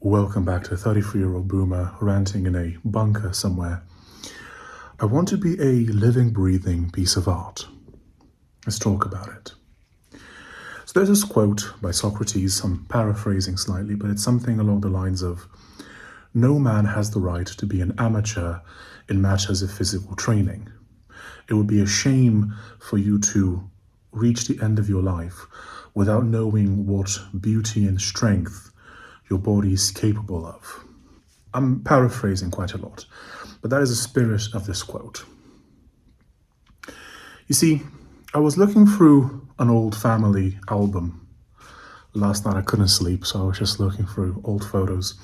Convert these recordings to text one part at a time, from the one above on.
Welcome back to 33-year-old boomer ranting in a bunker somewhere. I want to be a living, breathing piece of art. Let's talk about it. So there's this quote by Socrates, I'm paraphrasing slightly, but it's something along the lines of, "No man has the right to be an amateur in matters of physical training. It would be a shame for you to reach the end of your life without knowing what beauty and strength your body is capable of." I'm paraphrasing quite a lot, but that is the spirit of this quote. You see, I was looking through an old family album. Last night I couldn't sleep, so I was just looking through old photos.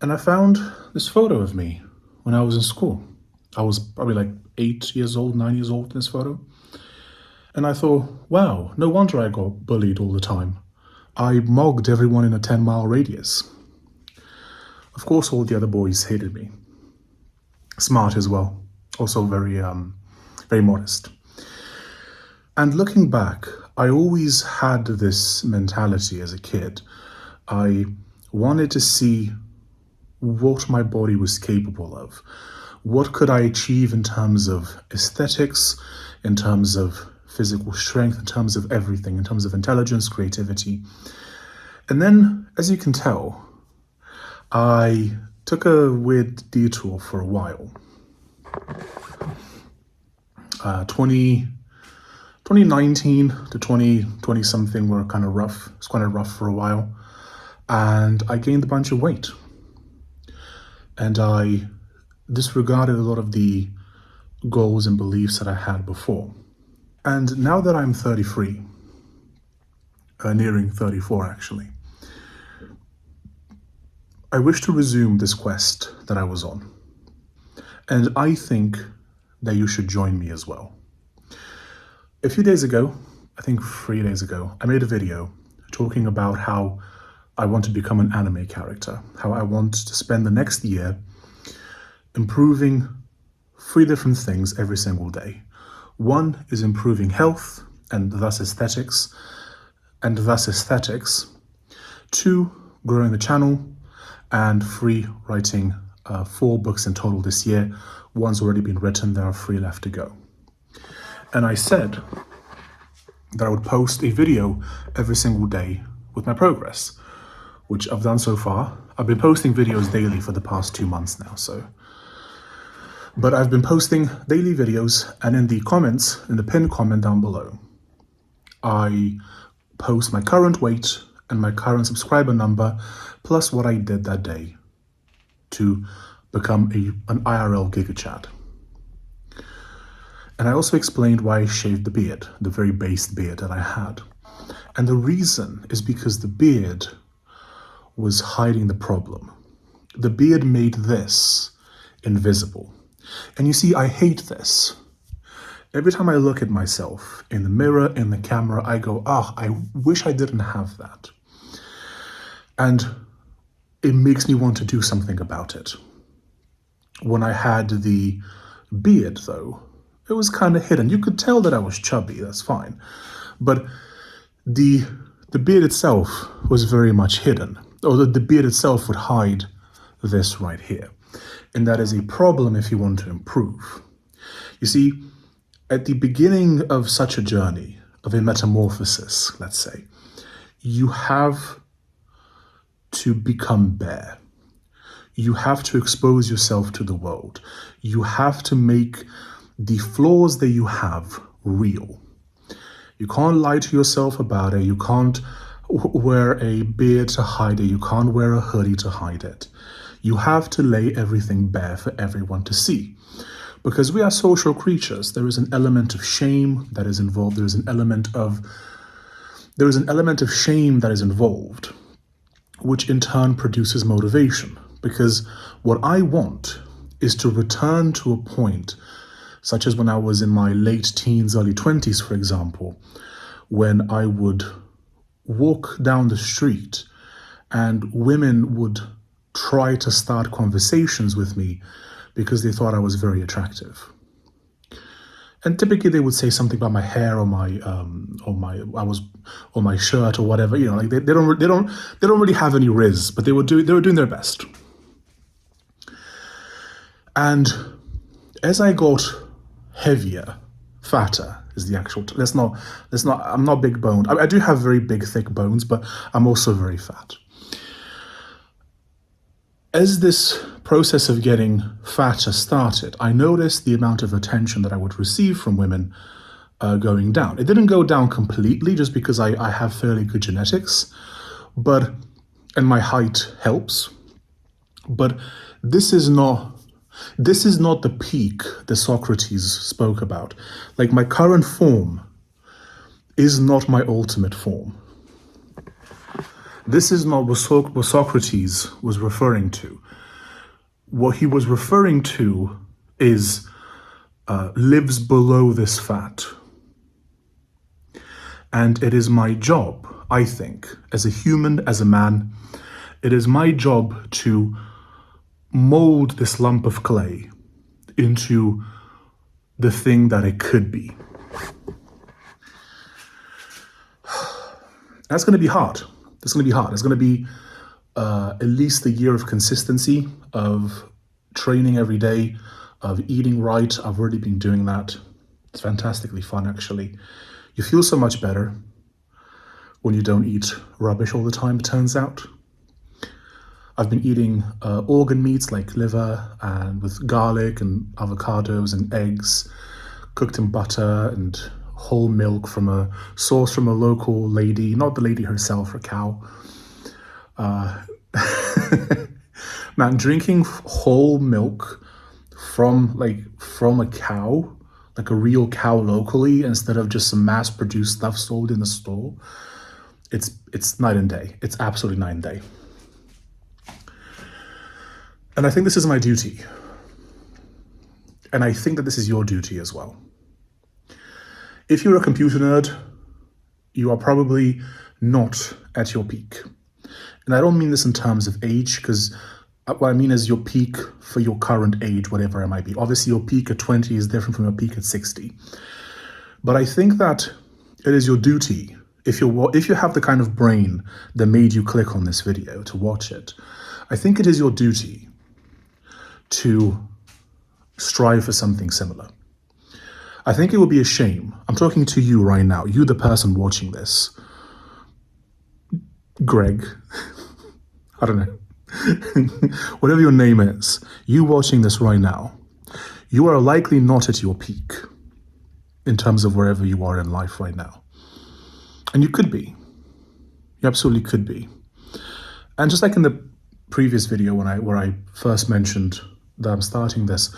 And I found this photo of me when I was in school. I was probably like 8 years old, 9 years old in this photo. And I thought, wow, no wonder I got bullied all the time. I mogged everyone in a 10-mile radius. Of course, all the other boys hated me. Smart as well. Also very modest. And looking back, I always had this mentality as a kid. I wanted to see what my body was capable of. What could I achieve in terms of aesthetics, in terms of physical strength, in terms of everything, in terms of intelligence, creativity. And then, as you can tell, I took a weird detour for a while. 2019 to 2020 something were kind of rough. It's kind of rough for a while. And I gained a bunch of weight. And I disregarded a lot of the goals and beliefs that I had before. And now that I'm 33, nearing 34 actually, I wish to resume this quest that I was on. And I think that you should join me as well. A few days ago, I think 3 days ago, I made a video talking about how I want to become an anime character, how I want to spend the next year improving 3 different things every single day. One is improving health and thus aesthetics. 2, growing the channel. And 3, writing 4 books in total this year. One's already been written, there are 3 left to go. And I said that I would post a video every single day with my progress, which I've done so far. I've been posting videos daily for the past 2 months now, But I've been posting daily videos, and in the comments, in the pinned comment down below, I post my current weight and my current subscriber number, plus what I did that day to become an IRL Giga Chad. And I also explained why I shaved the beard, the very based beard that I had. And the reason is because the beard was hiding the problem. The beard made this invisible. And you see, I hate this. Every time I look at myself in the mirror, in the camera, I go, I wish I didn't have that. And it makes me want to do something about it. When I had the beard, though, it was kind of hidden. You could tell that I was chubby, that's fine. But the beard itself was very much hidden. Or the beard itself would hide this right here. And that is a problem if you want to improve. You see, at the beginning of such a journey, of a metamorphosis, let's say, you have to become bare. You have to expose yourself to the world. You have to make the flaws that you have real. You can't lie to yourself about it. You can't wear a beard to hide it. You can't wear a hoodie to hide it. You have to lay everything bare for everyone to see. Because we are social creatures. There is an element of shame that is involved. There is an element of shame that is involved, which in turn produces motivation. Because what I want is to return to a point, such as when I was in my late teens, early 20s, for example, when I would walk down the street and women would try to start conversations with me because they thought I was very attractive. And typically they would say something about my hair or my shirt or whatever. Like they don't really have any riz, but they were doing their best. And as I got heavier, fatter is the actual. I'm not big boned. I do have very big, thick bones, but I'm also very fat. As this process of getting fatter started, I noticed the amount of attention that I would receive from women going down. It didn't go down completely just because I have fairly good genetics, and my height helps. But this is not the peak that Socrates spoke about. Like, my current form is not my ultimate form. This is not what Socrates was referring to. What he was referring to is lives below this fat. And it is my job, I think, as a human, as a man, it is my job to mold this lump of clay into the thing that it could be. That's going to be hard. It's going to be at least a year of consistency, of training every day, of eating right. I've already been doing that. It's fantastically fun, actually. You feel so much better when you don't eat rubbish all the time, it turns out. I've been eating organ meats like liver and with garlic and avocados and eggs, cooked in butter and whole milk from a source from a local lady, not the lady herself, her cow. Man, drinking whole milk from a cow, like a real cow locally, instead of just some mass-produced stuff sold in the store, it's night and day. It's absolutely night and day. And I think this is my duty. And I think that this is your duty as well. If you're a computer nerd, you are probably not at your peak. And I don't mean this in terms of age, because what I mean is your peak for your current age, whatever it might be. Obviously, your peak at 20 is different from your peak at 60. But I think that it is your duty, if you have the kind of brain that made you click on this video to watch it, I think it is your duty to strive for something similar. I think it would be a shame. I'm talking to you right now, you the person watching this. Greg, I don't know, whatever your name is, you watching this right now, you are likely not at your peak in terms of wherever you are in life right now. And you could be. You absolutely could be. And just like in the previous video where I first mentioned that I'm starting this,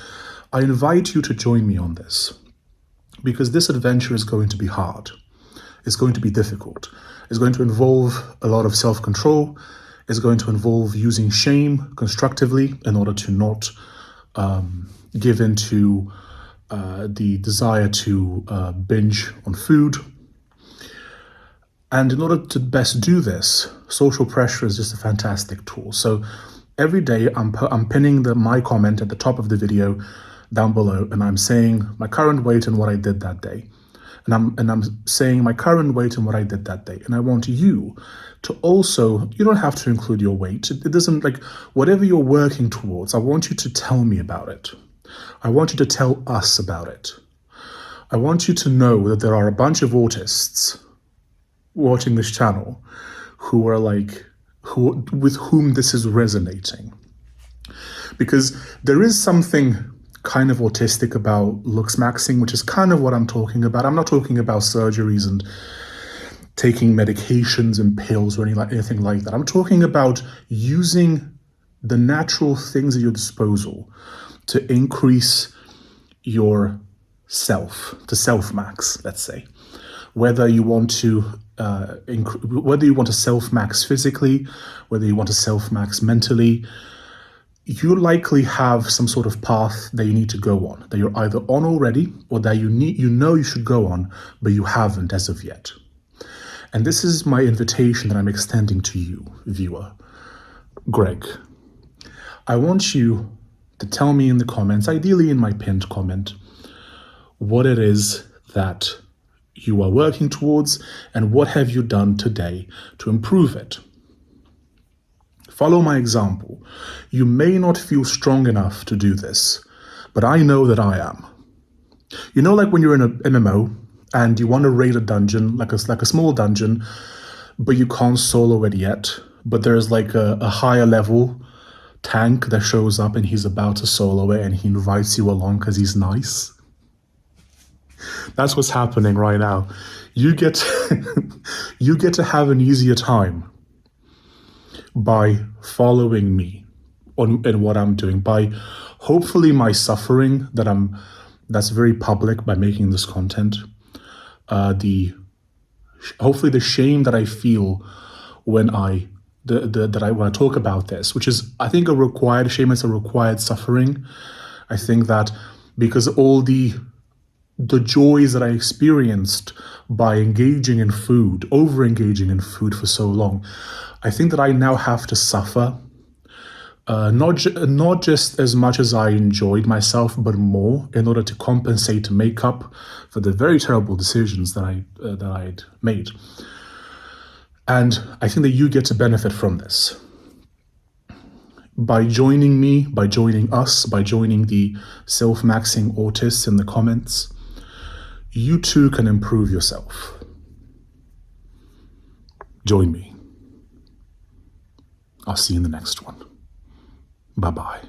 I invite you to join me on this, because this adventure is going to be hard. It's going to be difficult. It's going to involve a lot of self-control. It's going to involve using shame constructively in order to not give in to the desire to binge on food. And in order to best do this, social pressure is just a fantastic tool. So every day I'm pinning my comment at the top of the video down below, and I'm saying my current weight and what I did that day. And I'm saying my current weight and what I did that day. And I want you to also, you don't have to include your weight. It doesn't, like, whatever you're working towards, I want you to tell me about it. I want you to tell us about it. I want you to know that there are a bunch of autists watching this channel who are with whom this is resonating. Because there is something kind of autistic about looks maxing, which is kind of what I'm talking about. I'm not talking about surgeries and taking medications and pills or anything like that. I'm talking about using the natural things at your disposal to increase your self-max, let's say. Whether you want to self-max physically, whether you want to self-max mentally, you likely have some sort of path that you need to go on, that you're either on already or that you should go on, but you haven't as of yet. And this is my invitation that I'm extending to you, viewer. Greg, I want you to tell me in the comments, ideally in my pinned comment, what it is that you are working towards and what have you done today to improve it. Follow my example. You may not feel strong enough to do this, but I know that I am. You know, like when you're in an MMO and you want to raid a dungeon, like a small dungeon, but you can't solo it yet, but there's like a higher level tank that shows up and he's about to solo it and he invites you along because he's nice. That's what's happening right now. You get you get to have an easier time by following me in what I'm doing, by hopefully my suffering that's very public by making this content, hopefully the shame that I feel when I talk about this, which is, I think, a required shame. It's a required suffering. I think that because all the joys that I experienced by engaging in food, over engaging in food for so long, I think that I now have to suffer, not just as much as I enjoyed myself, but more, in order to compensate, to make up for the very terrible decisions that I'd made. And I think that you get to benefit from this. By joining me, by joining us, by joining the self-maxing autists in the comments, you too can improve yourself. Join me. I'll see you in the next one. Bye-bye.